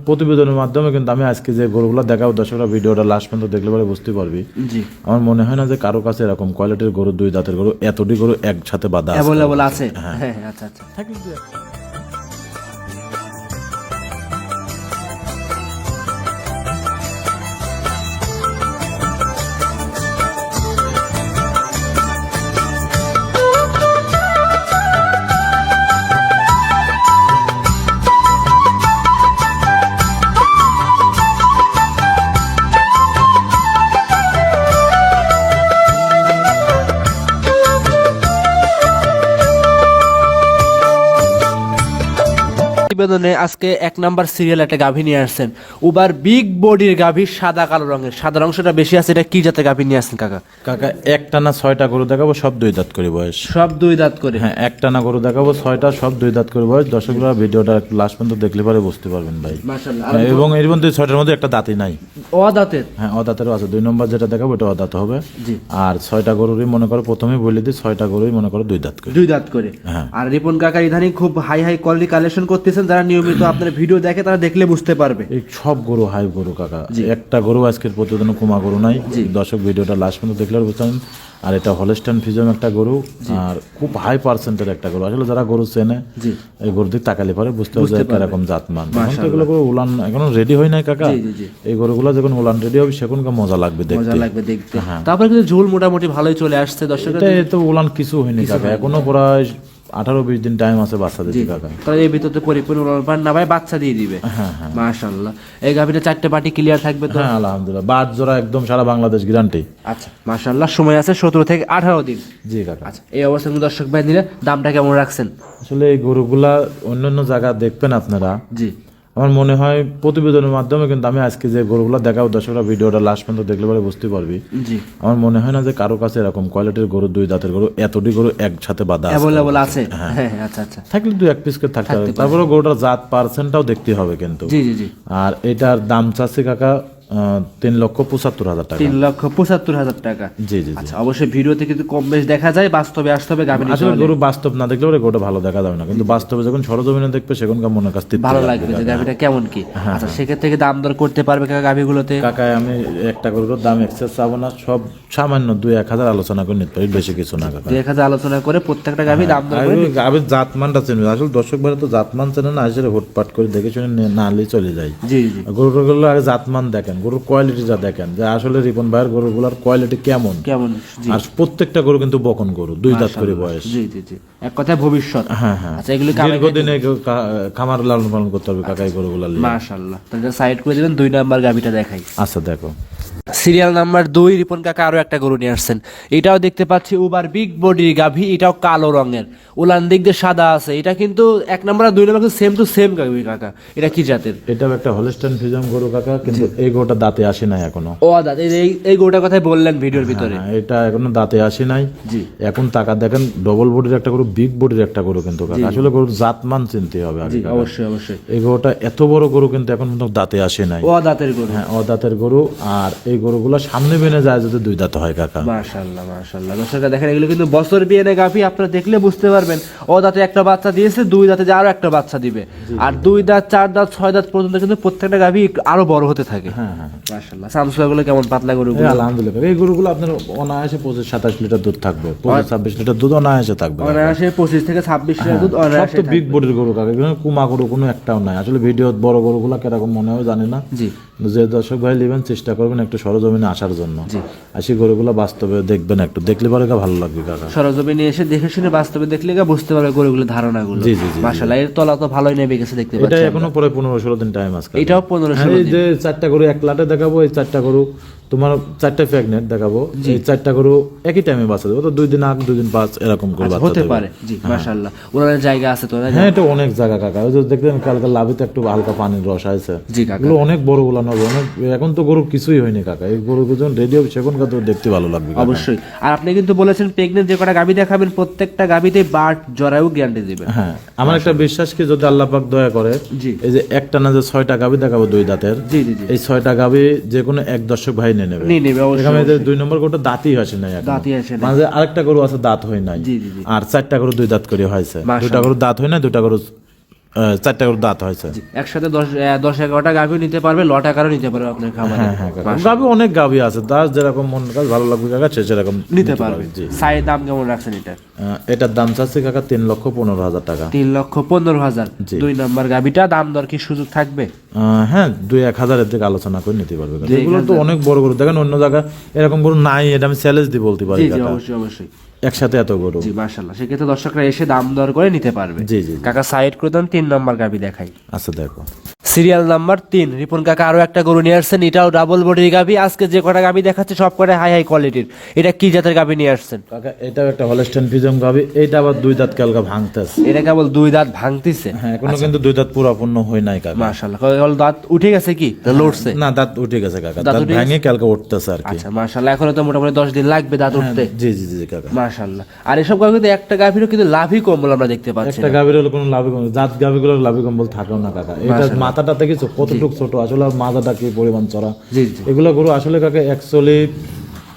প্রতিবেদনের মাধ্যমে কিন্তু আমি আজকে যে গরুগুলো দেখাবো দর্শকরা ভিডিওটা লাস্ট পর্যন্ত দেখলে পরে বুঝতে পারবি। জি, আমার মনে হয় না যে কারো কাছে এরকম কোয়ালিটির গরু, দুই দাঁতের গরু, এতটি গরু একসাথে বাঁধা অ্যাভেলেবল আছে। হ্যাঁ, আচ্ছা আচ্ছা। প্রতিবেদনে আজকে 1 নাম্বার সিরিয়াল একটা গাভী নিয়ে আসছেন, উবার বিগ বডির গাভী, সাদা কালো রঙের, সাদা অংশটা বেশি আছে। এটা কি জাতের গাভী নিয়ে আসছেন কাকা? কাকা একটানা 6টা গরু দেখাবো, সব দুই দাঁত করে বয়স। সব দুই দাঁত করে? হ্যাঁ, একটানা গরু দেখাবো 6টা, সব দুই দাঁত করে বয়স। দর্শকরা ভিডিওটা লাস্ট পর্যন্ত দেখলে পরে বুঝতে পারবেন ভাই। মাশাআল্লাহ। এবং এর মধ্যে 6টার মধ্যে একটা দাঁতই নাই, অদাঁতের? হ্যাঁ অদাঁতেরও আছে। 2 নম্বর যেটা দেখাবো এটা অদাঁত হবে। জি। আর 6টা গরুরই মনে করো, প্রথমেই বলে দিই 6টা গরুই মনে করো দুই দাঁত করে। দুই দাঁত করে। হ্যাঁ। আর রিপন কাকা ইদানিং খুব হাই হাই কোয়ালিটি কালেকশন করতেছেন, যারা নিয়মিত আপনার ভিডিও দেখে তারা দেখলে বুঝতে পারবে। এই সব গরু হাই গরু কাকা, একটা গরু আজকের প্রতিদিন কুমা গরু নাই। দর্শক ভিডিওটা লাস্ট পর্যন্ত দেখলে বুঝতে। আর এটা হলস্টাইন ফ্রিজিয়ান একটা গরু, আর খুব হাই পার্সেন্টের একটা গরু। আসলে যারা গরু চেনে এই গরুর দিক তাকালে পরে বুঝতে হবে এরকম জাতমান। এখন তো এগুলো গরু উলান এখনো রেডি হয় নাই কাকা। এই গরুগুলো যখন উলান রেডি হবে সেখানকার মজা লাগবে দেখতে। তারপরে কিন্তু ঝোল মোটামুটি ভালোই চলে আসছে দর্শক। এটা তো উলান কিছু হয়নি কাকা, এখনো প্রায় 18-20 দিন টাইম আছে বাচ্চা দিতে কাকা। তাহলে এই ভিতরে পরিপূর্ণ উলান না ভাই, বাচ্চা দিয়ে দিবে। হ্যাঁ হ্যাঁ, মাশাআল্লাহ। এই গাভীটা 4টে পাটি ক্লিয়ার থাকবে তো? হ্যাঁ আলহামদুলিল্লাহ, বাট জোড়া একদম সারা বাংলাদেশ গ্যারান্টি। আচ্ছা মাশাআল্লাহ। সময় আছে 17 থেকে 18 দিন। জি কাকা। আচ্ছা, এই অবস্থায় দর্শক ভাই নিলে দামটা কেমন রাখছেন? আসলে এই গরুগুলা অন্যান্য জায়গা দেখবেন আপনারা। জি। আমার মনে হয় প্রতিবেদনের মাধ্যমে কিন্তু আমি আজকে যে গরুগুলো দেখাবো দর্শকরা ভিডিওটা লাস্ট পর্যন্ত দেখলে পরে বুঝতে পারবি। জি। আমার মনে হয় না যে কারো কাছে এরকম কোয়ালিটির গরু, দুই দাঁতের গরু, এতটি গরু একসাথে বাঁধা অ্যাভেলেবল আছে। হ্যাঁ, আচ্ছা আচ্ছা। থাকলে 2-1 পিস করে থাকতে হবে। তারপরে গরুটার জাত পার্সেন্টটাও দেখতে হবে কিন্তু। জি জি জি। আর এটার দাম চাচ্ছে কাকা 3,75,000 টাকা। 3,75,000 টাকা? জি জি। আচ্ছা, অবশ্যই ভিডিওতে কিন্তু কম বেশ দেখা যায়, বাস্তবে আসতে হবে গাভী। আসলে গরু বাস্তব না দেখলে ওরে গরুটা ভালো দেখা যাবে না, কিন্তু বাস্তবে যখন সরজমিনে দেখবে সেখানকার মনের কাছ থেকে ভালো লাগবে যে গাভীটা কেমন কি। আচ্ছা, সেক্ষেত্রে কি দাম দর করতে পারবে কাকা গাভীগুলোতে? কাকা আমি একটা গরুর দাম এক্সেস চাবো না, সব সামান্য 2-1 হাজার আলোচনা করে নিতে পারি, বেশি কিছু না কাকা। 1,000 আলোচনা করে প্রত্যেকটা গাভী দাম দর করে। গাভীর জাতমানটা চেনবে। আসলে দর্শক ভাইরা তো জাতমান চেনে না, আসলে হুটপাট করে দেখে শুনে না নিয়ে চলে যায়। জি জি। গরুগুলো আগে জাতমান দেখেন, গরুর কোয়ালিটিটা দেখেন যে আসলে রিপন ভাইয়ের গরুগুলোর কোয়ালিটি কেমন। আর প্রত্যেকটা গরু কিন্তু বকন গরু, দুই দাঁত করে বয়স। জি জি জি, এক কথায় ভবিষ্যৎ। হ্যাঁ হ্যাঁ। আচ্ছা, এগুলো দীর্ঘদিনে খামার লালন পালন করতে হবে কাকা এই গরুগুলো। মাশাআল্লাহ। তাহলে সাইড করে দিবেন, 2 নাম্বার গাভীটা দেখাই। আচ্ছা দেখো, সিরিয়াল নাম্বার 2 রিপন কাকা আরো একটা গরু নিয়ে আসছেন। এটাও দেখতে পাচ্ছি উবার বিগ বডির গাভী, এটাও কালো রঙের, উলান দিক দিয়ে সাদা আছে। এটা কিন্তু 1 নাম্বার আর 2 নাম্বার সেম টু সেম গাভী কাকা। এটা কি জাতের? এটাও একটা হলস্টাইন ফ্রিজিয়ান গরু কাকা, কিন্তু এই গরুটা দাঁতে আসে নাই এখনো। ও দাদা, এই গরুটার কথাই বললেন ভিডিওর ভিতরে। এটা এখনো দাঁতে আসে নাই। জি। এখন টাকা দেখেন, ডবল বডির একটা গরু, বিগ বডির একটা গরু কিন্তু কাকা। আসলে গরুর জাতমান চিনতে হবে আগে। অবশ্যই অবশ্যই। এই গরুটা এত বড় গরু কিন্তু এখন পর্যন্ত দাঁতে আসে নাই। ও দাঁতের গরু? হ্যাঁ, ও দাঁতের গরু। আর এই গরুগুলো সামনে বেনে যায় যদি 2 দাঁত হয় কাকা। মাশাআল্লাহ মাশাআল্লাহ। দর্শকরা দেখেন, এগুলো কিন্তু বছর বিয়েনে গাভী, আপনারা দেখলে বুঝতে পারবেন। ও দাঁতে একটা বাচ্চা দিয়েছে, 2 দাঁতে যে আরো একটা বাচ্চা দিবে। আর 2 দাঁত, 4 দাঁত, 6 দাঁত পর্যন্ত কিন্তু প্রত্যেকটা গাভী আরো বড় হতে থাকে। হ্যাঁ হ্যাঁ মাশাআল্লাহ। সামসুয়াগুলো কেমন পাতলা গরুগুলো? আলহামদুলিল্লাহ, এই গরুগুলো আপনার অনায়াসে 25-27 লিটার দুধ থাকবে, 25-26 লিটার দুধ অনায়াসে থাকবে। অনায়াসে 25 থেকে 26 লিটার দুধ অনায়াসে। সব তো বিগ বডির গরু কাকা, কুমা গরু কোনো একটাও নাই। আসলে ভিডিও বড় গরুগুলো কিরকম মনে হয় জানি না। জি। যে দর্শক ভাই নেবেন চেষ্টা করবেন একটু সরজমিনে আসার জন্য। আসি গরুগুলো বাস্তবে দেখবেন, একটু দেখলে পরে ভালো লাগবে কাকা। সরজমিনে এসে দেখে শুনে বাস্তবে দেখলে বুঝতে পারবে গরুগুলো ধারণাগুলো। জি জি জি। মাশাআল্লাহ, এর তলা তো ভালোই নেবে গেছে দেখতে পাচ্ছেন। এটা এখনো পরে 15-16 দিন টাইম আছে। এটাও 15-16 দিন। এই যে 4টা গরু এক লাটে দেখাবো, এই 4টা গরু তোমার 4টা প্রেগনেন্ট দেখাবো। এই 4টা গরু একই টাইমে বাচ্চা দেবো, তো 2 দিন আগ 2 দিন পাঁচ এরকম করে বাচ্চা হতে পারে। জি মাশাআল্লাহ। ওনার জায়গা আছে তো? হ্যাঁ, এটা অনেক জায়গা কাকা। ওই যে দেখলেন কালকে লাভিতে একটু হালকা পানির রস আছে। জি কাকা। এগুলো অনেক বড় গুলানো হবে, অনেক। এখন তো গরু কিছুই হয়নি কাকা, এই গরু যখন রেডি হবে সেখানকার তো দেখতে ভালো লাগবে অবশ্যই। আর আপনি কিন্তু বলেছেন প্রেগনেন্ট যে কটা গাভী দেখাবেন প্রত্যেকটা গাভীতে বাট জরায়ু গ্যারান্টি দিবেন। হ্যাঁ, আমার একটা বিশ্বাস কি যদি আল্লাহ পাক দয়া করে, এই যে একটা না যে 6টা গাভী দেখাবো 2 দাঁতের, জি জি জি, এই 6টা গাভী যে কোনো এক দর্শক ভাই নিয়ে নেবে। এখানে 2 নম্বর গরুটা দাঁতই আসে নাই, দাঁতই আসে নাই। মানে আরেকটা গরু আছে দাঁত হয় নাই। আর 4টা গরু 2 দাঁত করে হয়েছে, 2টা গরু দাঁত হয় না, 2টা গরু 4টা গরু দাঁত হয়েছে। একসাথে 10-11টা গাভী নিতে পারবে, লট আকারও নিতে পারবে আপনার খামারে। হ্যাঁ গাভি অনেক গাভি আছে, তার যেরকম মন কাজ ভালো লাগবে কাকা সেরকম নিতে পারবে। সাইড দাম কেমন রাখছেন এটা? এটার দাম চাচ্ছে কাকা 3,15,000 টাকা। 3,15,000। 2 নাম্বার গাভীটা দাম দর কি সুযোগ থাকবে? হ্যাঁ 2-1,000 এর থেকে আলোচনা করে নিতে পারবে কাকা। এগুলো তো অনেক বড় গরু, দেখেন অন্য জায়গায় এরকম গরু নাই, এটা আমি চ্যালেঞ্জ দিয়ে বলতে পারি কাকা। অবশ্যই একসাথে এত গরু। জি মাশাআল্লাহ, সেক্ষেত্রে দর্শকরা এসে দাম দর করে নিতে পারবে। জি কাকা সাইড করে দেন, 3 নাম্বার গাভী দেখাই। আচ্ছা দেখো সিরিয়াল নাম্বার 3, রিপন কাকা আরো একটা গরু নিয়ে আসছেন, এটাও ডাবল বডির গাভী। আজকে যে কটা গাভী দেখাচ্ছে সব কটা হাই কোয়ালিটির। এটা কি জাতের গাভী নিয়ে আসছেন? কাকা এটাও একটা হলস্টাইন ফ্রিজিয়ান গাভী, এইটা আবার 2 দাঁত কালকা ভাঙতেছে। এটা কেবল 2 দাঁত ভাঙতিছে? হ্যাঁ এখনো কিন্তু 2 দাঁত পুরোপূর্ণ হয় নাই কাকা। মাশাআল্লাহ, কেবল দাঁত উঠে গেছে কি লড়ছে? না দাঁত উঠে গেছে কাকা, দাঁত ভেঙে কালকা উঠতেছে আর কি। আচ্ছা মাশাআল্লাহ, এখনো তো মোটামুটি 10 দিন লাগবে দাঁত উঠতে। জি কাকা মাশাআল্লাহ। আর এসব গাভীতে একটা গাভীরও কিন্তু লাভই কম্বল আমরা দেখতে পাচ্ছি। একটা গাভীর হলো কোনো লাভই কম্বল, জাত গাভীগুলোর লাভই কম্বল থাকেও না কাকা। এটা মাথাটা থেকে কতটুকু ছোট, আসলে মাথাটা কি পরিমাণ চড়া। এগুলো গরু আসলে কাকা অ্যাকচুয়ালি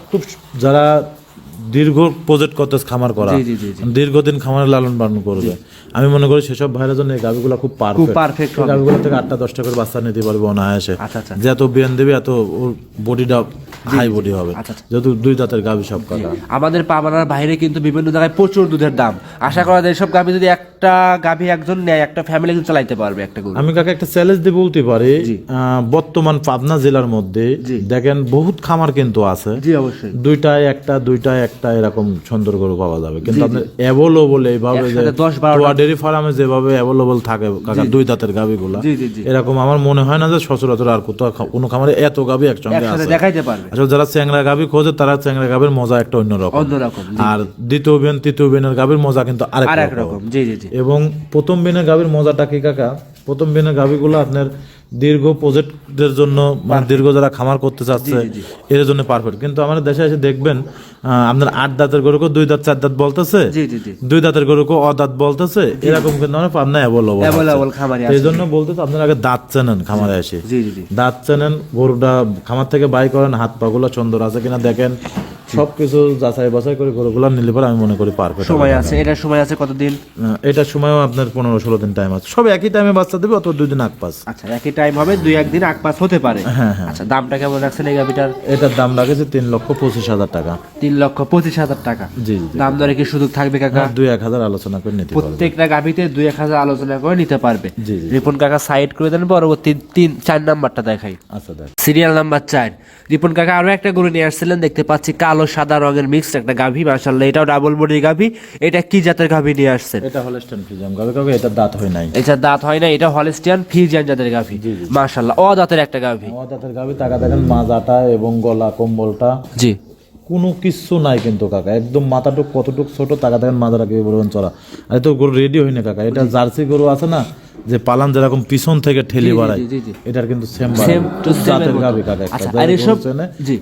খুব যারা দীর্ঘ প্রজেক্ট করতে খামার করা, দীর্ঘদিন খামারে লালন পালন করবে, আমি মনে করি সেসব ভাইয়ের জন্য এই গাভীগুলো খুব পারফেক্ট। গাভীগুলো থেকে 8টা-10টা করে বাচ্চা নিতে পারবে অনায়াসে। যত বিয়ান দেবে এত ওর বডিটা হাই বডি হবে, যেহেতু 2 দাঁতের গাভী সব কাকা। আমাদের পাবনার বাইরে কিন্তু বিভিন্ন জায়গায় প্রচুর দুধের দাম। আশা করা যায় এসব গাভী যদি একটা গাভী একজন নেয়, একটা ফ্যামিলি কিন্তু চালাইতে পারবে একটা গরু। আমি কাকা একটা চ্যালেঞ্জ দিয়ে বলতে পারি, বর্তমান পাবনা জেলার মধ্যে দেখেন বহুত খামার কিন্তু আছে। জি অবশ্যই, 2টায় একটা এরকম সুন্দর গরু পাওয়া যাবে, কিন্তু আপনার অ্যাভেলেবল এইভাবে যে 10-12 ডেরি ফার্মে যেভাবে অ্যাভেলেবল থাকে কাকা 2 দাঁতের গাভীগুলো, এরকম আমার মনে হয় না যে সচরাচর আর কোথাও কোনো খামারে এত গাভী একসঙ্গে আছে দেখাইতে পারবে। আসলে যারা চ্যাংড়া গাভী খোঁজে তারা চ্যাংড়া গাভীর মজা একটা অন্যরকম। আর দ্বিতীয় বিন তৃতীয় বিনের গাভীর মজা কিন্তু আরেক রকম। এবং প্রথম বিনের গাভীর মজাটা কি কাকা, প্রথম বিনের গাভীগুলো আপনার দীর্ঘ প্রজেক্টের জন্য, মানে দীর্ঘ যারা খামার করতে চাচ্ছে এর জন্য পারফেক্ট। কিন্তু আমাদের দেশে এসে দেখবেন আপনার 8 দাঁতের গরুকে 2 দাঁত 4 দাঁত বলতেছে, 2 দাঁতের গরুকে অদাঁত বলতেছে, এরকম কিন্তু আমরা পাবনা অ্যাভেলেবল খামারে। এই জন্য বলতেছে আপনার আগে দাঁত চেনেন খামারে এসে, দাঁত চেনেন, গরুটা খামার থেকে বাই করেন, হাত পা গুলো সুন্দর আছে কিনা দেখেন, সবকিছু যাচাই বাছাই করে গরুগুলো নিলে পরে আমি মনে করি পারফেক্ট। সময় আছে, এটার সময় আছে কতদিন? এটার সময়ও আপনার 15-16 দিন টাইম আছে। সব একই টাইমে বাচ্চা দেবে, অত 2 দিন আগ পাস। আচ্ছা একই টাইম হবে, 2-1 দিন আগ পাস হতে পারে। হ্যাঁ। আচ্ছা দামটা কেমন রাখছেন এই গাভিটার? এটার দাম লাগেছে 3,25,000 টাকা। 3,25,000 টাকা। জি দাম দরে কি সুযোগ থাকবে কাকা? 2-1,000 আলোচনা করে নিতে পারবে। প্রত্যেকটা গাভিতে 2-1,000 আলোচনা করে নিতে পারবে। রিপন কাকা সাইড করে দেন, পরবর্তী 4 নাম্বারটা দেখাই। আচ্ছা দেখ, সিরিয়াল নাম্বার 4, রিপন কাকা আরো একটা গরু নিয়ে আসছিলেন, দেখতে পাচ্ছি কালো সাদা রঙের মিক্সড একটা গাভী। মাশাআল্লাহ, এটাও ডাবল বডির গাভী। এটা কি জাতের গাভী নিয়ে আসছেন? এটা হলস্টাইন ফ্রিজিয়ান গাভী কাকা, এটা দাঁত হয় নাই। এটা দাঁত হয় না, এটা হলস্টিয়ান ফ্রিজিয়ান জাতের গাভী। মাশাআল্লাহ, দাঁতের একটা গাভী। দাঁতের গাভী, টাকা দেখেন মাজাটা এবং গলা কম্বলটা জি কোনো কিছু নাই কিন্তু কাকা, একদম মাথাটুক কতটুক ছোট, টাকা দেখেন মাথাটা কি পরিমাণ চড়া। আর তো গরু রেডি হয় না কাকা, এটা জার্সি গরু আছে না যে পালান যেরকম পিছন থেকে ঠেলি বাড়ায়, এটার কিন্তু সেম জাতের গাভী কাকা। আর এসব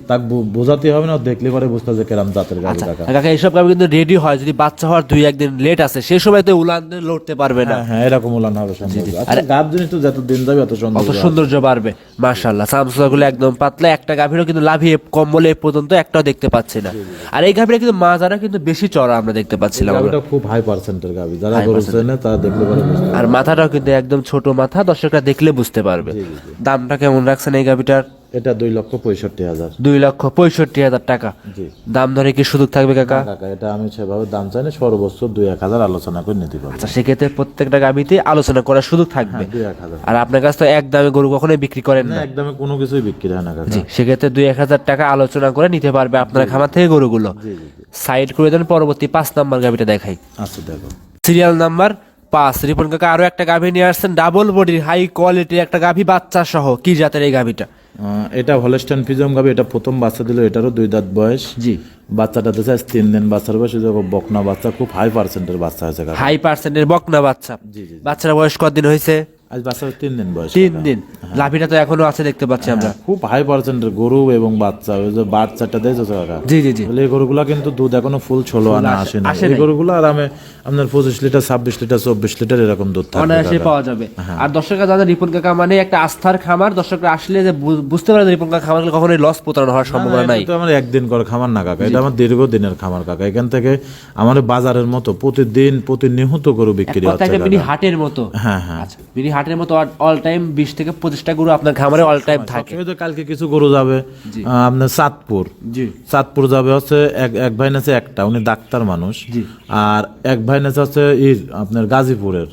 তাক বোঝাতে হবে না, দেখলে পরে বুঝতে যে কেরাম জাতের গাভী কাকা। কাকা এসব গাভী কিন্তু রেডি হয় যদি বাচ্চা হওয়ার 2-1 দিন লেট আছে, সেই সময় তো উলান লড়তে পারবে না। হ্যাঁ এরকম উলান হবে সম্ভব। আচ্ছা গাভ জিনিস তো যত দিন যাবে অত সৌন্দর্য বাড়বে। মাশাআল্লাহ, চামচুগুলো একদম পাতলা, একটা গাভীরও কিন্তু লাভি কম্বলে পর্যন্ত একটাও দেখতে পাচ্ছি না। আর এই গাভীরা কিন্তু মাজারা কিন্তু বেশি চড়া আমরা দেখতে পাচ্ছিলাম। এটা খুব হাই পার্সেন্টের গাভী, যারা গরু চেনে তারা দেখলে পরে বুঝতে। আর মাথাটাও কিন্তু একদম ছোট মাথা, দর্শকরা দেখলে বুঝতে পারবে। দামটা কেমন রাখছেন এই গাভীটার? এটা 2,65,000। 2,65,000 টাকা। দাম ধরে কি সুযোগ থাকবে কাকা? এটা আমি সেভাবে দাম চাই না, সর্বোচ্চ 2-1,000 আলোচনা করে নিতে পারবো। আচ্ছা সেক্ষেত্রে প্রত্যেকটা গাভীতে আলোচনা করার সুযোগ থাকবে। 2-1,000। আর আপনার কাছে তো একদমে গরু কখনোই বিক্রি করেন না? একদমে কোনো কিছুই বিক্রি হয় না কাকা। জি, সেক্ষেত্রে 2-1,000 টাকা আলোচনা করে নিতে পারবে আপনার খামার থেকে গরুগুলো। সাইড করে দেন, পরবর্তী 5 নাম্বার গাভীটা দেখাই। আচ্ছা দেখো, সিরিয়াল নাম্বার 5, রিপন কাকা আরো একটা গাভী নিয়ে আসছেন, ডাবল বডির হাই কোয়ালিটির একটা গাভী, বাচ্চা সহ। কি জাতের এই গাভীটা? এটা হলস্টাইন ফ্রিজিয়ান গাভী, এটা প্রথম বাচ্চা দিল, এটারও 2 দাঁত বয়স। জি, বাচ্চাটা দিয়েছে 3 দিন বাচ্চার বয়স, বকনা বাচ্চা, খুব হাই পার্সেন্টের বাচ্চা হয়েছে। হাই পার্সেন্টের বকনা বাচ্চা। বাচ্চার বয়স কতদিন হয়েছে? আজ বাচ্চার 3 দিন বয়স। 3 দিন। লাভিটা তো এখনো আছে দেখতে পাচ্ছি আমরা। খুব হাই পার্সেন্টের গরু এবং বাচ্চা, ওই যে বাচ্চাটা দিয়েছে কাকা, জি জি জি। তাহলে এই গরুগুলা কিন্তু দুধ এখনো ফুল 16 আনা আসে না। এই গরুগুলো আরামে আপনার 25 লিটার 26 লিটার 24 লিটার এরকম দুধ থাকবে অনায়াসে পাওয়া যাবে। আর দর্শকরা যারা রিপন কাকা মানে একটা আস্থার খামার, দর্শকরা আসলে যে বুঝতে পারে রিপন কাকা খামার কখনোই লস প্রতারণা হওয়ার সম্ভাবনা নাই। এটা আমার একদিন করে খামার না কাকা, এটা আমার দীর্ঘদিনের খামার কাকা। এখান থেকে আমার বাজারের মতো প্রতিদিন প্রতিনিয়ত গরু বিক্রি হচ্ছে একটা মিনি হাটের মতো। হ্যাঁ হ্যাঁ, আচ্ছা, মিনি হাটের মতো অল টাইম 20 থেকে 25টা গরু আপনার খামারে অল টাইম থাকে। এই তো কালকে কিছু গরু যাবে আপনার চাঁদপুর, জি চাঁদপুর যাবে হচ্ছে এক ভাই নেছে একটা, উনি ডাক্তার মানুষ। জি। আর এক ভাই নেছে হচ্ছে আপনার গাজীপুরের,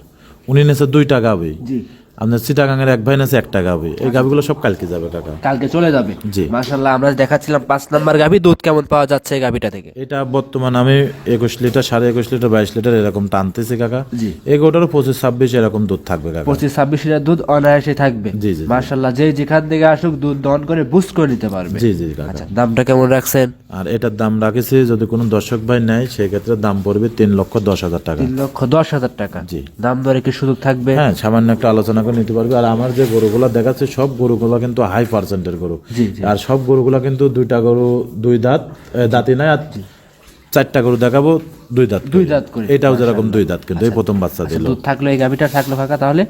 উনি নেছে 2টা গাভী। জি। আপনার চিটাগাঙের এক ভাই নেছে একটা গাভী। এই গাভীগুলো সব কালকে যাবে কাকা, কালকে চলে যাবে। জি। মাশাআল্লাহ, আমরা দেখাচ্ছিলাম 5 নাম্বার গাভী, দুধ কেমন পাওয়া যাচ্ছে এই গাভীটা থেকে? এটা বর্তমান আমি 21 লিটার 21.5 লিটার 22 লিটার এরকম টানতেছি কাকা। জি। এই গোটারও 25-26 এরকম দুধ থাকবে কাকা। 25-26 লিটার দুধ অনায়াসে থাকবে। জি জি মাশাআল্লাহ, যে যেখান থেকে আসুক দুধ দহন করে বুস্ট করে নিতে পারবে। জি জি কাকা। আচ্ছা, দামটা কেমন রাখছেন? আর এটার দাম রাখেছি যদি কোনো দর্শক ভাই নেয় সেক্ষেত্রে দাম পড়বে 3,10,000 টাকা। 3,10,000 টাকা। জি। দাম দরে কি সুযোগ থাকবে? হ্যাঁ, সামান্য একটা আলোচনা করে নিতে পারবে। আর আমার যে গরুগুলা দেখাচ্ছে সব গরুগুলা কিন্তু হাই পার্সেন্টের গরু। জি জি। আর সব গরুগুলা কিন্তু 2টা গরু 2 দাঁত দাঁতি নাই। আর 4টা গরু দেখাবো 2 দাঁত 2 দাঁত করে। এটাও যেরকম 2 দাঁত, কিন্তু এই প্রথম বাচ্চা দিল। দুধ থাকলো এই গাভীটা থাকলো কাকা, তাহলে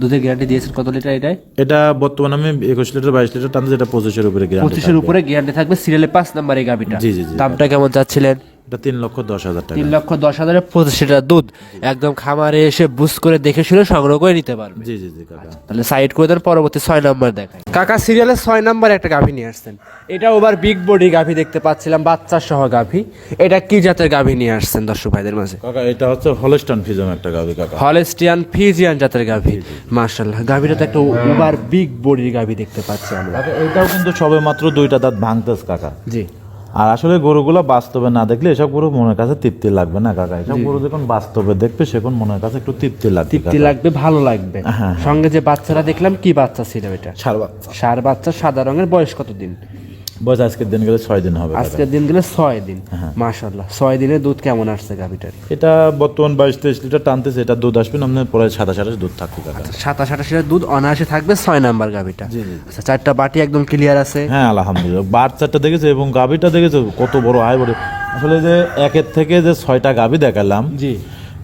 দুধের গ্যারান্টি দিয়েছেন কত লিটার এটাই? এটা বর্তমানে আমি 21 লিটার 22 লিটার টানছি, যেটা 25-এর উপরে গ্যারান্টি 25-এর উপরে গ্যারান্টি থাকবে। সিরিয়ালে 5 নাম্বার এই গাভীটা। জি জি জি। দামটা কেমন চাচ্ছিলেন? এটা 3,10,000 টাকা। 3,10,000-এ 25 লিটার দুধ একদম খামারে এসে বুস্ট করে দেখে শুনে সংগ্রহ করে নিতে পারবে। জি জি জি কাকা। তাহলে সাইড করে দেন, পরবর্তী 6 নাম্বার দেখাই। কাকা সিরিয়ালে 6 নাম্বার একটা গাভী নিয়ে আসছেন। এটা ওভার বিগ বডি গাভী দেখতে পাচ্ছিলাম, বাচ্চা সহ গাভী। এটা কি জাতের গাভী নিয়ে আসছেন দর্শক ভাইদের মাঝে? কাকা এটা হচ্ছে হলস্টাইন ফ্রিজিয়ান একটা গাভী কাকা। হলস্টিয়ান ফ্রিজিয়ান জাতের গাভী। মাশাআল্লাহ, গাভীটা তো একটা ওভার বিগ বডির গাভী দেখতে পাচ্ছি আমরা। কাকা এটাও কিন্তু সবে মাত্র 2টা দাঁত ভাঙতেছে কাকা। জি। আর আসলে গরুগুলো বাস্তবে না দেখলে এসব গরু মনের কাছে তৃপ্তি লাগবে না কাকা। এসব গরু যখন বাস্তবে দেখবে সেখন মনের কাছে একটু তৃপ্তি লাগবে, তৃপ্তি লাগবে, ভালো লাগবে। সঙ্গে যে বাচ্চারা দেখলাম, কি বাচ্চা ছিল এটা? ষাঁড় বাচ্চা। ষাঁড় বাচ্চা, সাদা রঙের। বয়স কত দিন? বয়স আজকের দিন গেলে 6 দিন হবে কাকা। আজকের দিন গেলে 6 দিন। মাশাআল্লাহ, 6 দিনে দুধ কেমন আসছে গাভীটার? এটা বর্তমান 22-23 লিটার টানতেছে। এটা দুধ আসবে না আপনার প্রায় 27-28 দুধ থাকবে কাকা। 27-28 লিটার দুধ অনায়াসে থাকবে 6 নাম্বার গাভীটা। আচ্ছা, 4টা বাটি একদম ক্লিয়ার আছে? হ্যাঁ আলহামদুলিল্লাহ। বাচ্চাটা দেখেছে এবং গাভীটা দেখেছে কত বড় হাই বড়। আসলে যে 1-এর থেকে যে 6টা গাভী দেখালাম, জি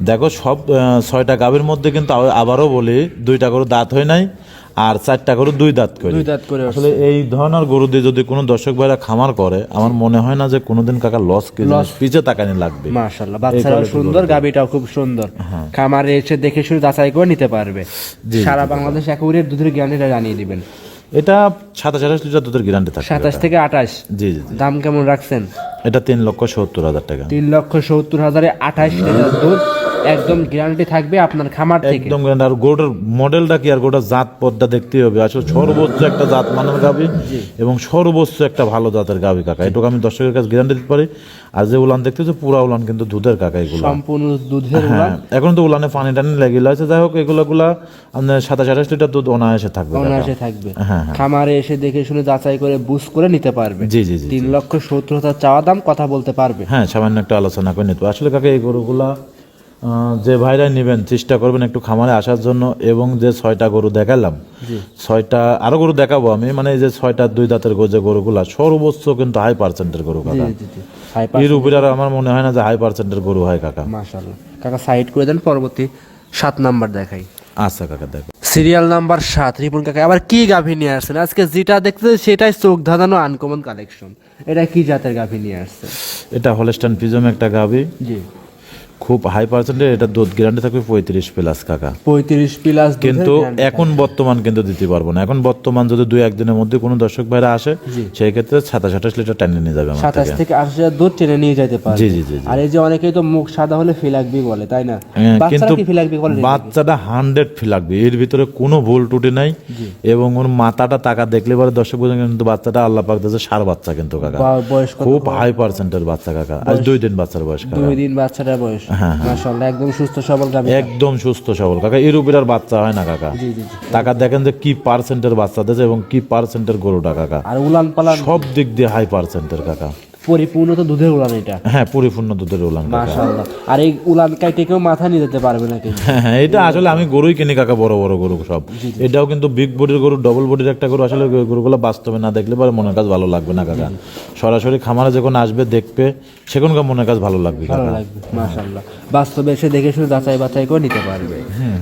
দেখো সব 6টা গাভীর মধ্যে কিন্তু আবারও বলি 2টা গরু দাঁত হয় নাই, আর 4টা গরু 2 দাঁত করে। 2 দাঁত করে। আসলে এই ধরনের গরু দিয়ে যদি কোনো দর্শক ভাইরা খামার করে, আমার মনে হয় না যে কোনোদিন কাকা লস পিছে তাকানি লাগবে। মাশাআল্লাহ, বাচ্চারাও সুন্দর, গাভীটাও খুব সুন্দর। খামারে এসে দেখে শুনে যাচাই করে নিতে পারবে। সারা বাংলাদেশ একেবারে দুধের গ্যারান্টিটা জানিয়ে দিবেন। এটা 27-28 লিটার দুধের গ্যারান্টি থাকে। 27 থেকে 28। জি জি জি। দাম কেমন রাখছেন? এটা 3,70,000 টাকা। 3,70,000-এ 28 লিটার দুধ একদম গ্যারান্টি থাকবে আপনার খামার থেকে। একদম গ্যারান্টি। আর গরুটার মডেলটা কি আর গরুটার জাত পদটা দেখতে হবে। আসলে সর্বোচ্চ একটা জাত মানের গাভী এবং সর্বোচ্চ একটা ভালো জাতের গাভী কাকা, এটুকু আমি দর্শকের কাছে গ্যারান্টি দিতে পারি। আর যে উলান দেখতেছো পুরা উলান কিন্তু দুধের কাকা, এগুলো সম্পূর্ণ দুধের উলান। হ্যাঁ, এখন তো উলানে পানি টানি লেগে আছে। যাই হোক, এগুলা আপনার 27-28 লিটার দুধ অনায়াসে থাকবে কাকা। অনায়াসে থাকবে। হ্যাঁ। খামারে এসে দেখে শুনে যাচাই করে বুস্ট করে নিতে পারবে। জি জি জি। 3,70,000 চাওয়া দাম, কথা বলতে পারবে। হ্যাঁ, সামান্য একটা আলোচনা করে নিতে। আসলে কাকা এই গরুগুলা যে ভাইরা নেবেন চেষ্টা করবেন একটু খামারে আসার জন্য। এবং যে 6টা গরু দেখালাম, 6টা আরো গরু দেখাবো আমি, মানে এই যে 6টা 2 দাঁতের যে গরুগুলা সর্বোচ্চ কিন্তু হাই পার্সেন্টের গরু কাকা। এর উপরে আর আমার মনে হয় না যে হাই পার্সেন্টের গরু হয় কাকা। মাশাআল্লাহ কাকা, সাইড করে দেন, পরবর্তী 7 নাম্বার দেখাই। আচ্ছা কাকা, দেখো সিরিয়াল নাম্বার 7 রিপন কাকা আবার কি গাভী নিয়ে আসছেন আজকে? যেটা দেখতে সেটাই চোখ ধাঁধানো আনকমন কালেকশন। এটা কি জাতের গাভী নিয়ে আসছে? এটা হলস্টাইন ফ্রিজিয়ান একটা গাভী, জি। খুব হাই পার্সেন্টের। এটা দুধ গ্যারান্টি থাকবে 35+ কাকা। 35+। কিন্তু এখন বর্তমান কিন্তু দিতে পারবো না। এখন বর্তমান যদি 2-1 দিনের মধ্যে কোনো দর্শক ভাইরা আসে, সেই ক্ষেত্রে 27-28 লিটার টেনে নিয়ে যাবে আমার 27 থেকে 28 লিটার দুধ টেনে নিয়ে যেতে পারে। জি জি জি। আর এই যে অনেকেই তো মুখ সাদা হলে ফিলাকবি বলে, তাই না? কিন্তু বাচ্চারা কি ফিলাকবি বলে? বাচ্চাটা 100 ফিলাকবি, এর ভিতরে কোনো ভুল ত্রুটি নাই। এবং ওর মাথাটা টাকা দেখলে পরে দর্শক বুঝেন কিন্তু বাচ্চাটা আল্লাহ পাক দিয়েছে ষাঁড় বাচ্চা কিন্তু কাকা। বয়স কত? খুব হাই পার্সেন্টের বাচ্চা কাকা। আজ 2 দিন বাচ্চার বয়স কাকা। 2 দিন বাচ্চাটার বয়স। মাশাআল্লাহ, একদম সুস্থ সবল গাভী। একদম সুস্থ সবল কাকা। এর উপরে আর বাচ্চা হয় না কাকা। জি জি জি। টাকা দেখেন যে কি পার্সেন্টের বাচ্চা দিয়েছে এবং কি পার্সেন্টের গরুটা কাকা। আর উলান পালান সব দিক দিয়ে হাই পার্সেন্টের কাকা। পরিপূর্ণ তো দুধের উলান এটা। হ্যাঁ পরিপূর্ণ দুধের উলান কাকা। মাশাআল্লাহ। আর এই উলান কাইটে কেউ মাথা নিয়ে যেতে পারবে না কিন্তু। হ্যাঁ এটা আসলে আমি গরুই কিনি কাকা, বড় বড় গরু সব। এটাও কিন্তু বিগ বডির গরু, ডবল বডির একটা গরু। আসলে গরুগুলো বাস্তবে না দেখলে পরে মনের কাজ ভালো লাগবে না কাকা। সরাসরি খামারে যখন আসবে দেখবে সেখানকার মনের কাজ ভালো লাগবে ভালো কাকা। লাগবে মাশাআল্লাহ। বাস্তবে এসে দেখে শুনে যাচাই বাছাই করে নিতে পারবে।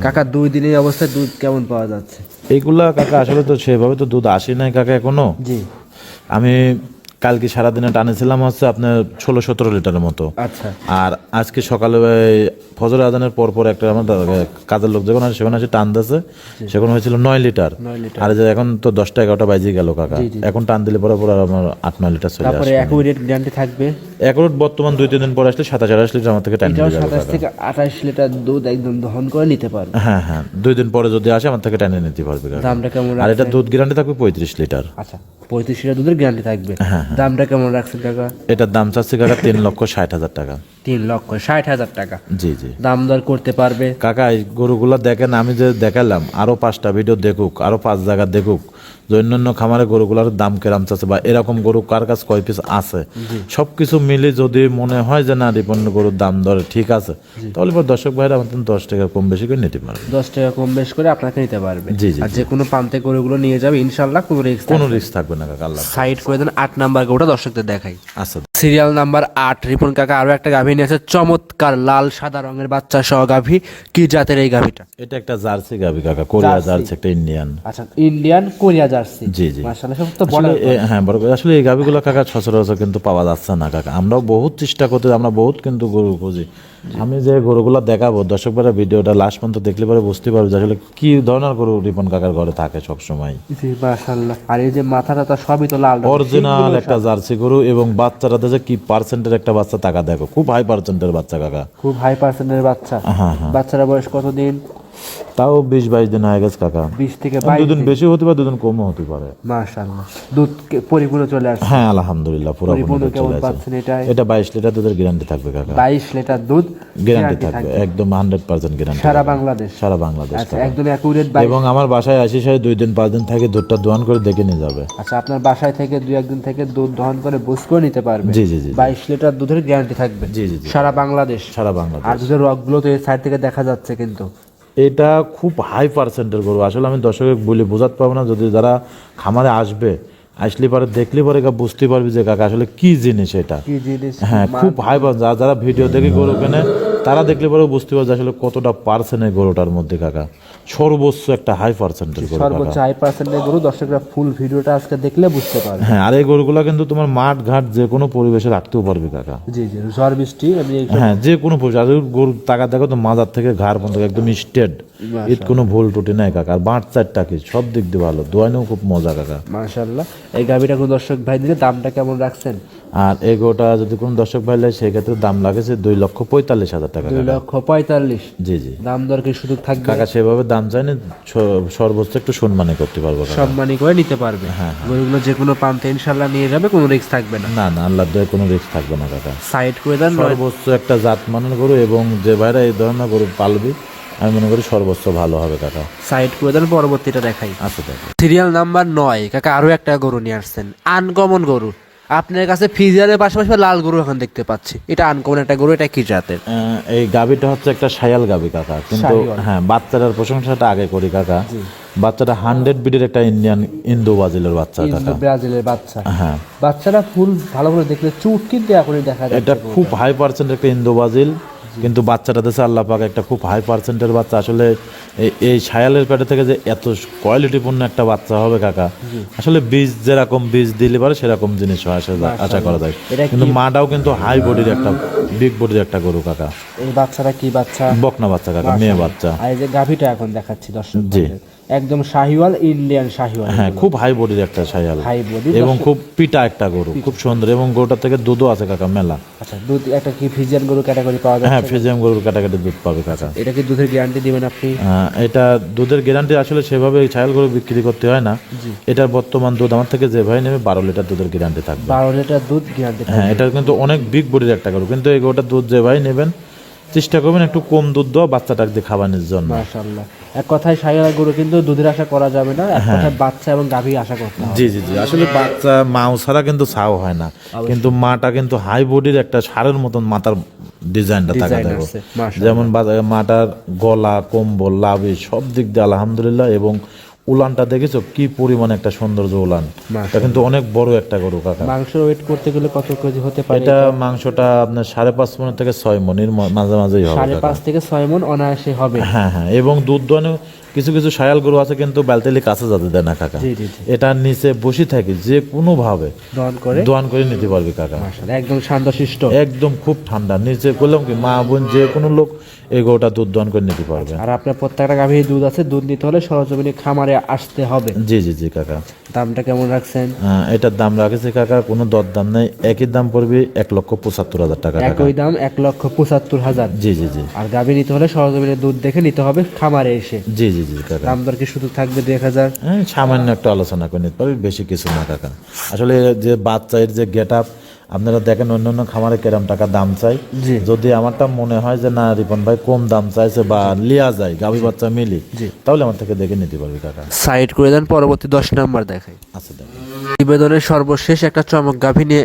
কাকা 2 দিনের অবস্থায় দুধ কেমন পাওয়া যাচ্ছে? এইগুলা কাকা আসলে তো সেভাবে তো দুধ আসে নাই কাকা এখনো। জি আমি কালকে সারাদিনে টানেছিলাম হচ্ছে আপনার 16-17 লিটারের মতো। আচ্ছা আর আজকে সকালে ওই ফজর আজানের পর পর একটা আমার কাজের লোক যখন আসে সেখানে এসে টান দিয়েছে, সেখানে হয়েছিল 9 লিটার। 9 লিটার। আর এই যে এখন তো 10টা-11টা বাজে গেল কাকা, এখন টান দিলে পরে পরে আমার 8-9 লিটার চলে তারপরে আসবে। অ্যাকুরেট গ্যারান্টি থাকবে। এখন বর্তমান 2-3 দিন পর আসলে 27-28 লিটার আমার থেকে টান এটাও নিয়ে যাবে 27 কাকা। থেকে 28 লিটার দুধ একদম দহন করে নিতে পারবে। হ্যাঁ হ্যাঁ 2 দিন পরে যদি আসে আমার থেকে টানে নিতে পারবে কাকা। দামটা কেমন আর এটা রাখছেন? দুধ গ্যারান্টি থাকবে 35 লিটার। আচ্ছা 35 লিটার দুধের গ্যারান্টি থাকবে। দামটা কেমন রাখছেন কাকা? এটার দাম চাচ্ছি কাকা 3,60,000 টাকা। 3,60,000 টাকা। জি জি দাম দর করতে পারবে। কাকা এই গরুগুলো দেখেন, আমি যে দেখালাম আরো 5টা ভিডিও দেখুক, আরো 5 জায়গা দেখুক যে অন্যান্য খামারে গরুগুলোর দাম কেরাম চাচ্ছে বা এরকম গরু কার কাছে কয় পিস আছে, সবকিছু মিলে যদি মনে হয় যে না রিপন গরুর দাম দরে ঠিক আছে, তাহলে পর দর্শক ভাইরা আমাদের 10 টাকা কম বেশি করে নিতে পারবে। 10 টাকা কম বেশ করে আপনাকে নিতে পারবে। জি, জি, আর যে কোনো প্রান্তে গরুগুলো নিয়ে যাবে ইনশাআল্লাহ কোনো রিস্ক কোনো রিস্ক থাকবে না কাকা। আল্লাহ সাইড করে দেন। 8 নাম্বার গরুটা দর্শকদের দেখাই। আচ্ছা সিরিয়াল নাম্বার 8 রিপন কাকা আরো একটা গাভী নিয়ে আছে, চমৎকার লাল সাদা রঙের বাচ্চা সহ গাভী। কি জাতের এই গাভীটা? এটা একটা জার্সি গাবি কাকা, কোরিয়া জার্সি। জার্সি, একটা ইন্ডিয়ান। আচ্ছা ইন্ডিয়ান কোরিয়া জার্সি। জি জি মাশাআল্লাহ সব তো বড়। আসলে হ্যাঁ বড় করে। আসলে এই গাভিগুলো কাকা সচরাচর কিন্তু পাওয়া যাচ্ছে না কাকা। আমরাও বহুত চেষ্টা করতে, আমরা বহুত কিন্তু গরু খুঁজি। আমি যে গরুগুলো দেখাবো দর্শক ভাইরা ভিডিওটা লাস্ট পর্যন্ত দেখলে পরে বুঝতে পারবে যে আসলে কি ধরনের গরু রিপন কাকার ঘরে থাকে সবসময়। জি মাশাআল্লাহ। আর এই যে মাথাটা তো সবই তো লাল রঙের। অরিজিনাল একটা জার্সি গরু, এবং বাচ্চাটাতে যে কি পার্সেন্টের একটা বাচ্চা টাকা দেখো, খুব হাই পার্সেন্টের বাচ্চা কাকা। খুব হাই পার্সেন্টের বাচ্চা। হ্যাঁ হ্যাঁ বাচ্চারা বয়স কতদিন? তাও 20-22 দিন হয়ে গেছে কাকা। 20 থেকে 22 দুদিন বেশি হতে পারে, দুদিন কমও হতে পারে। মাশাআল্লাহ। দুধ পরিপূর্ণ চলে আসছে। হ্যাঁ আলহামদুলিল্লাহ পুরো পরিপূর্ণ কেমন পাচ্ছেন এটাই? এটা 22 লিটার দুধের গ্যারান্টি থাকবে কাকা। 22 লিটার দুধ গ্যারান্টি থাকবে একদম 100% গ্যারান্টি সারা বাংলাদেশ। সারা বাংলাদেশ আচ্ছা কাকা। একদম অ্যাকুরেট। এবং আমার বাসায় আসি 2 দিন 5 দিন থাকে, দুধটা দোয়ান করে দেখে নিয়ে যাবে। আচ্ছা আপনার বাসায় থেকে 2-1 দিন থেকে দুধ দহন করে বুঝ করে নিতে পারবে। জি জি জি 22 লিটার দুধের গ্যারান্টি থাকবে। জি জি জি সারা বাংলাদেশ। সারা বাংলাদেশ। আর দুধের রগগুলো তো এই সাইড থেকে দেখা যাচ্ছে কিন্তু। এটা খুব হাই পার্সেন্টের গরু। আসলে আমি দর্শক বলে বোঝাতে পারবো না, যদি যারা খামারে আসবে আসলে পরে দেখলে পরে বুঝতে পারবি যে কাকা আসলে কি জিনিস এটা। কি জিনিস? হ্যাঁ খুব হাই পার্সেন্ট। যারা ভিডিও দেখে গরু কেনে তারা দেখলে পরে বুঝতে পারবে যে আসলে কতটা পার্সেন্টের গরুটার মধ্যে কাকা। সর্বোচ্চ একটা হাই পার্সেন্টের গরু সর্বোচ্চ কাকা। হাই পার্সেন্টের গরু। দর্শকরা ফুল ভিডিওটা আজকে দেখলে বুঝতে পারবে। হ্যাঁ আর এই গরুগুলা কিন্তু তোমার মাঠ ঘাট যে কোনো পরিবেশে রাখতেও পারবে কাকা। জি জি ঝড় বৃষ্টি আমি হ্যাঁ যে কোনো পরিবেশ। আর গরু টাকা দেখো তো মাজার থেকে ঘাড় পর্যন্ত একদম স্টেট, এর কোনো ভুল টুটি নাই কাকা। আর বাঁট চারটা কি সব দিক দিয়ে ভালো, দোয়ানেও খুব মজা কাকা। মাশাআল্লাহ। এই গাভিটা কোন দর্শক ভাই দিলে দামটা কেমন রাখছেন? আর এই গরুটা যদি কোনো দর্শক ভাই নেয় সেক্ষেত্রে দাম লাগেছে 2,45,000 টাকা। 2,45,000। জি জি দাম দর কি সুযোগ থাকবে? কাকা সেভাবে দাম চাইনি, সর্বোচ্চ একটু সম্মানই করতে পারবো কাকা। সম্মানী করে নিতে পারবে। গরুগুলো যে কোনো প্রান্তে ইনশাআল্লাহ নিয়ে যাবে, কোনো রিস্ক থাকবে না। না না আল্লাহ দয়ে কোনো রিস্ক থাকবে না কাকা। সাইড করে দেন। সর্বোচ্চ একটা জাত মানের গরু, এবং যে ভাইরা এই ধরনের গরু পালবি আমি মনে করি সর্বোচ্চ ভালো হবে কাকা। সাইড করে দেন। পরবর্তীটা দেখাই। আচ্ছা দেখো সিরিয়াল নাম্বার 9 কাকা আরো একটা গরু নিয়ে আসছেন, আনকমন গরু। আপনার কাছে ফিজিয়ানের পাশাপাশি লাল গরু এখন দেখতে পাচ্ছি। এটা আনকমন একটা গরু। এটা কি জাতের? এই গাবিটা হচ্ছে একটা শায়াল গাবি কাকা, কিন্তু হ্যাঁ বাচ্চাটার প্রশংসাটা আগে করি কাকা। বাচ্চাটা 100 বিডের একটা ইন্দো ব্রাজিলের বাচ্চা কাকা। ব্রাজিলের বাচ্চা। হ্যাঁ বাচ্চাটা ফুল ভালো করে দেখলে চুট কিন্তু এখনই দেখা যায়। এটা খুব হাই পার্সেন্ট একটা ইন্দো ব্রাজিল, কিন্তু বাচ্চাটা দেশে আল্লাহ পাক একটা খুব হাই পার্সেন্টের বাচ্চা। আসলে এই ছায়ালের পেটে থেকে যে এত কোয়ালিটিপূর্ণ একটা বাচ্চা হবে কাকা, আসলে বীজ যেরকম বীজ দিলে পারে সেরকম জিনিস হয় আশা করা যায়। কিন্তু মাটাও কিন্তু হাই বডির একটা বিগ বডির একটা গরু কাকা। এই বাচ্চাটা কি বাচ্চা? বকনা বাচ্চা কাকা, মেয়ে বাচ্চা। আর এই যে গাভিটা এখন দেখাচ্ছি দর্শক, জি একদম শাহিওয়াল, ইন্ডিয়ান শাহিওয়াল। হ্যাঁ খুব হাই বডির একটা ছায়াল, হাই বডি এবং খুব পিটা একটা গরু, খুব সুন্দর। এবং গরুটার থেকে দুধও আছে কাকা মেলা। আচ্ছা দুধ একটা কি ফিজিয়ান গরু ক্যাটাগরি পাওয়া যায়? হ্যাঁ ফিজিয়াম গরুর কাটাকাটি দুধ পাবে কাকা। এটা কি দুধের গ্যারান্টি দিবেন আপনি? এটা দুধের গ্যারান্টি আসলে সেভাবে ছায়াল গরু বিক্রি করতে হয় না। এটার বর্তমান দুধ আমার থেকে যে ভাই নেবে 12 লিটার দুধের গ্যারান্টি থাকবে। 12 লিটার দুধ গ্যারান্টি। হ্যাঁ এটা কিন্তু অনেক বিগ বডির একটা গরু, কিন্তু এই গরুটার দুধ যে ভাই নেবেন চেষ্টা করবেন একটু কম দুধ দেওয়া, বাচ্চাটাকে দিয়ে খাওয়ানোর জন্য। মাশাআল্লাহ। এক কথায় শাহিওয়াল গরু কিন্তু দুধের আশা করা যাবে না, এক কথায় বাচ্চা এবং গাভী আশা করতে হবে। জি জি জি, আসলে বাচ্চা মাও ছাড়া কিন্তু ছাও হয় না, কিন্তু মাটা কিন্তু হাই বডির একটা ষাঁড়ের মতন মাথার ডিজাইনটা থাকা ডিজাইন দেখো, আছে, মাশাআল্লাহ। যেমন মাটার গলা, কম্বল, লাভি সব দিক দিয়ে আলহামদুলিল্লাহ। এবং উলানটা দেখেছো কি পরিমাণ একটা সৌন্দর্য উলান, এটা কিন্তু অনেক বড় একটা গরু কাকা। মাংস ওয়েট করতে গেলে কত কেজি হতে পারে? এটা মাংসটা আপনার 5.5 মণ থেকে 6 মণের মাঝামাঝি হবে 5.5 থেকে 6 মণ অনায়াসে হবে। হ্যাঁ হ্যাঁ, এবং দুধ দোয়ানো কিছু কিছু শায়াল গরু আছে কিন্তু বেলতেলি কাছে যেতে দেয় না কাকা, জি জি জি, এটার নিচে বসে থাকি যে কোনো ভাবে দোয়ান করে নিতে পারবি কাকা। মাশাআল্লাহ, একদম শান্তশিষ্ট, একদম খুব ঠান্ডা, নিচে করলাম কি মা বোন যে কোনো লোক এই গরুটা দুধ দোয়ান করে নিতে পারবে। আর আপনার প্রত্যেকটা গাভীর দুধ আছে, দুধ নিতে হলে সরজমিনে খামারে আসতে হবে। জি জি জি কাকা। দামটা কেমন রাখছেন? এটার দাম রাখেছে কাকা, কোনো দর দাম নেই, একই দাম পড়বে 1,75,000 টাকা কাকা। একই দাম 1,75,000। জি জি জি আর গাভী নিতে হলে সরজমিনে দুধ দেখে নিতে হবে খামারে এসে। জি জি জি কাকা। দাম দর কি শুধু থাকবে 2,000? হ্যাঁ, সামান্য একটা আলোচনা করে নিতে পারবি, বেশি কিছু না কাকা। আসলে যে বাচ্চার যে গেট আপ আপনারা দেখেন অন্যান্য খামারে কেরাম টাকা দাম চাই, জি। যদি আমারটা মনে হয় যে না রিপন ভাই কম দাম চাইছে বা লিয়া যায় গাভী বাচ্চা মিলি, তাহলে আমার থেকে দেখে নিতে পারবি কাকা। সাইড করে দেন, পরবর্তী 10 নাম্বার দেখাই। আচ্ছা দেখেন, নিবেদনের সর্বশেষ একটা চমক গাভী নিয়ে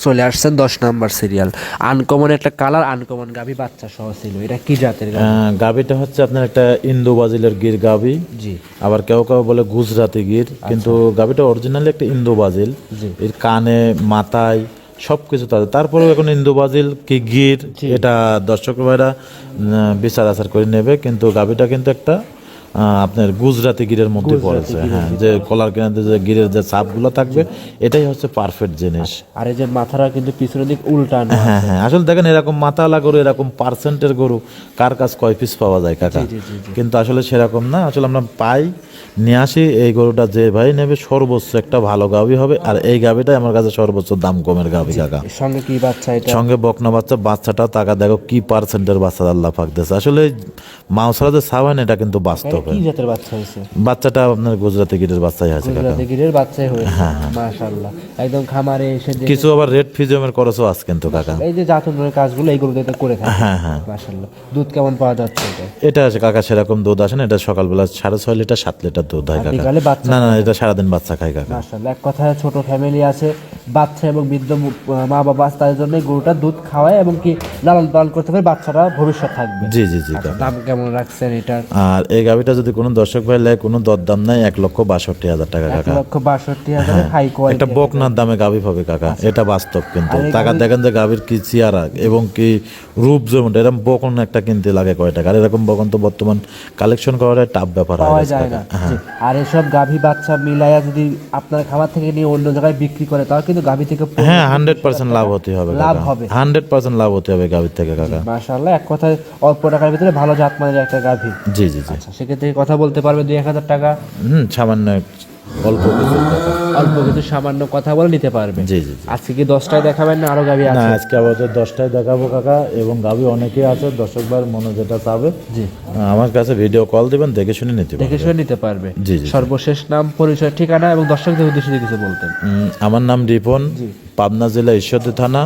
চলে আসছেন 10 নাম্বার সিরিয়াল। আনকমন একটা কালার, আনকমন গাভী বাচ্চা সহ ছিল। এটা কি জাতের গাভী? গাভীটা হচ্ছে আপনার একটা ইন্দো বাজিলের গির গাভী, জি। আবার কেউ কেউ বলে গুজরাতি গির, কিন্তু গাভীটা অরিজিনালি একটা ইন্দো বাজিল। জি। এর কানে, মাথায় সবকিছু তাদের, তারপরেও এখন ইন্দো বাজিল কি গির এটা দর্শক ভাইরা বিচার আচার করে নেবে, কিন্তু গাভীটা কিন্তু একটা আপনার গুজরাতি গিরের মধ্যে পড়েছে। হ্যাঁ, যে কলার কেনাতে যে গিরের যে চাপগুলো থাকবে এটাই হচ্ছে পারফেক্ট জিনিস। আর এই যে মাথাটা কিন্তু পিছনের দিক উল্টানো। হ্যাঁ হ্যাঁ, আসলে দেখেন এরকম মাথাওয়ালা গরু, এরকম পার্সেন্টের গরু কার কাছ কয় পিস পাওয়া যায় কাকা, কিন্তু আসলে সেরকম না। আসলে আমরা পাই, নিয়ে আসি, এই গরুটা যে ভাই নেবে সর্বোচ্চ একটা ভালো গাভী হবে, আর এই গাভীটাই আমার কাছে সর্বোচ্চ দাম কমের গাভী কাকা। এর সঙ্গে কি বাচ্চা এটা? সঙ্গে বকনা বাচ্চা, বাচ্চাটা টাকা দেখো কি পার্সেন্টের বাচ্চা আল্লাহ পাক দিয়েছে। আসলে মাউসারা যে সাবান এটা কিন্তু বাস্তব। কি জাতের বাচ্চা হয়েছে? বাচ্চাটা আপনার গুজরাতি গিরের বাচ্চাই আছে কাকা। গুজরাটি গিরের বাচ্চাই হয়েছে, মাশাআল্লাহ। একদম খামারে এসে যে কিছু আবার রেড ফিজিয়ামের খরচও আছে কিন্তু কাকা। এই যে জাতনের কাজগুলো এইগুলো দিয়ে করে থাকে। হ্যাঁ হ্যাঁ, মাশাআল্লাহ। দুধ কেমন পাওয়া যাচ্ছে এটা? এটা আছে কাকা সেরকম দুধ আসে না, এটা সকালবেলা 6.5 লিটার 7 লিটার দুধ হয় কাকা। বিকালে বাচ্চা? না না, এটা সারাদিন বাচ্চা খায় কাকা। মাশাআল্লাহ, এক কথায় ছোট ফ্যামিলি আছে, বাচ্চা এবং বৃদ্ধ মা বাবা আছে, তাদের জন্য গরুটা দুধ খাওয়ায় এবং কি লালন পালন করতে পারে, বাচ্চারা ভবিষ্যৎ থাকবে। জি জি জি আচ্ছা, কাকা। দাম কেমন রাখছেন এটার? আর এই গাভিটা যদি কোনো দর্শক ভাই লেয়, কোনো দরদাম নাই, 1,62,000 টাকা কাকা। 1,62,000 হাই একটা কোয়ালিটি বকনার দামে গাভি পাবে কাকা, এটা বাস্তব। কিন্তু টাকা দেখেন যে গাভির কি চেয়ারা এবং কি রূপ, যেমন এরকম বকন একটা কিনতে লাগে কয় টাকা, আর এরকম বকন তো বর্তমান কালেকশন করার টাফ ব্যাপার হয়ে পাওয়া গেছে যায় না। কাকা। জি। আর এসব গাভী বাচ্চা মিলাইয়া যদি আপনার খামার থেকে নিয়ে অন্য জায়গায় বিক্রি করে, তাও কিন্তু গাভী থেকে হ্যাঁ 100% লাভ হতে হবে লাভ কাকা, হবে। 100% লাভ হতে হবে গাভির থেকে কাকা। মাশাআল্লাহ, এক কথায় অল্প টাকার ভিতরে ভালো জাতমানের একটা গাভী। জি জি জি। আচ্ছা, সেক্ষেত্রে কথা বলতে পারবে 2,000 টাকা, সামান্য অল্প কিছু টাকা। অল্প কিছু সামান্য কথা বলে নিতে পারবে। জি জি জি। আজকে কি 10টায় দেখাবেন না আরো গাভী না, আছে? আজকে আপাতত 10টায় দেখাবো কাকা, এবং গাভি অনেকেই আছে, দর্শক ভাইয়ের মনে যেটা চাবে জি, আমার কাছে ভিডিও কল দিবেন, দেখে শুনে নিতে দেখে পারবেন। শুনে নিতে পারবে। জি জি। সর্বশেষ নাম, পরিচয়, ঠিকানা এবং দর্শকদের উদ্দেশ্যে যদি কিছু বলতেন। আমার নাম রিপন, পাবনা জেলা ঈশ্বরদী থানা,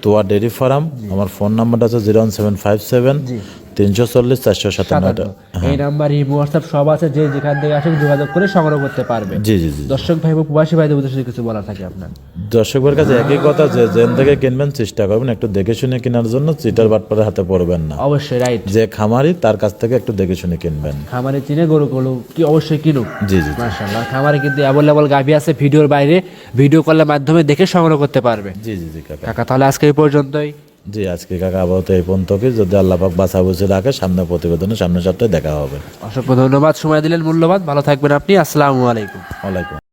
তোয়া ডেরি ফার্ম। আমার ফোন নাম্বারটা আছে 01757 340 497। এই নাম্বার, এই হোয়াটসঅ্যাপ সব আছে, যে যেখান থেকে আসে যোগাযোগ করে সংগ্রহ করতে পারবে। জি জি জি। দর্শক ভাই এবং প্রবাসী ভাইদের উদ্দেশ্যে কিছু বলা থাকে আপনার? দর্শকের কাছে একই কথা, যে যেন থেকে কিনবেন চেষ্টা করবেন একটু দেখে শুনে কেনার জন্য, চিটার বাটপারের হাতে পড়বেন না। অবশ্যই, রাইট। যে খামারি তার কাছ থেকে একটু দেখে শুনে কিনবেন। খামারে চিনে গরুগুলো কি অবশ্যই কিনুক। জি জি। মাশাআল্লাহ, খামারে কিন্তু অ্যাভেলেবল গাভী আছে, ভিডিওর বাইরে ভিডিও কলের মাধ্যমে দেখে সংগ্রহ করতে পারবে। জি জি জি কাকা। কাকা, তাহলে আজকে এই পর্যন্তই। জি, আজকে কাকা আপাতত এই পর্যন্তই, যদি আল্লাহ পাক বাঁচা বুঝে রাখে সামনে প্রতিবেদনে সামনের সপ্তাহে দেখা হবে। অসংখ্য ধন্যবাদ, সময় দিলেন মূল্যবান। ভালো থাকবেন আপনি। আসসালামু আলাইকুম। ওয়ালাইকুম।